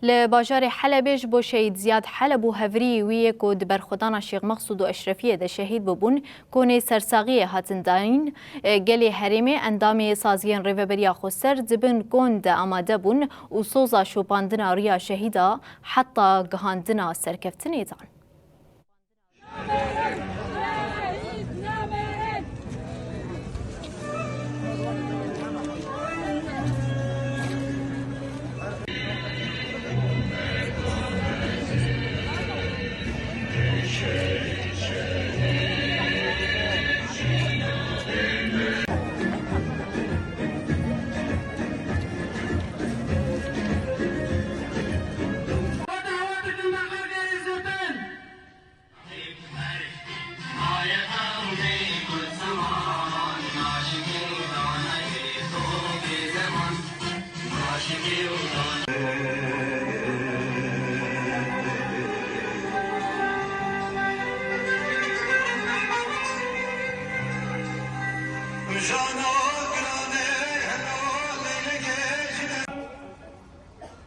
لباجار حلبش بو شهید زیاد حلب و هفری ویه که دبرخودان شیخ مقصود و اشرفیه ده شهید ببون کونه سرساقی هاتن داین گلی حریمه اندام سازیان ریوبریا خوستر دبن گوند آماده بون و سوزا شوپاندنا ریا شهیدا حتی گهاندنا سرکفتنی دان.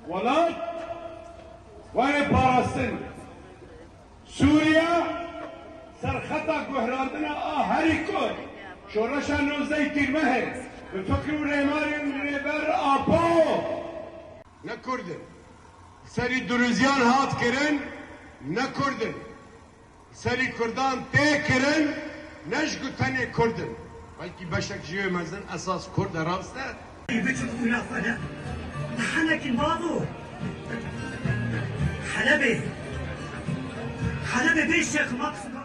ولات وين باراستن سوريا سرخطا قهراتنا هريكور شورشا نوزي تيرمهر بفكروا ريمارين ريبر آبو نكردن سري دروزيان هات كرن نكردن سري كردان تي كرن نشكو تاني كردن بلكي بشك جيو مزن اساس كرد راسته بيجي منافقة نحنك الماضو حلبي بيشيخ مقصد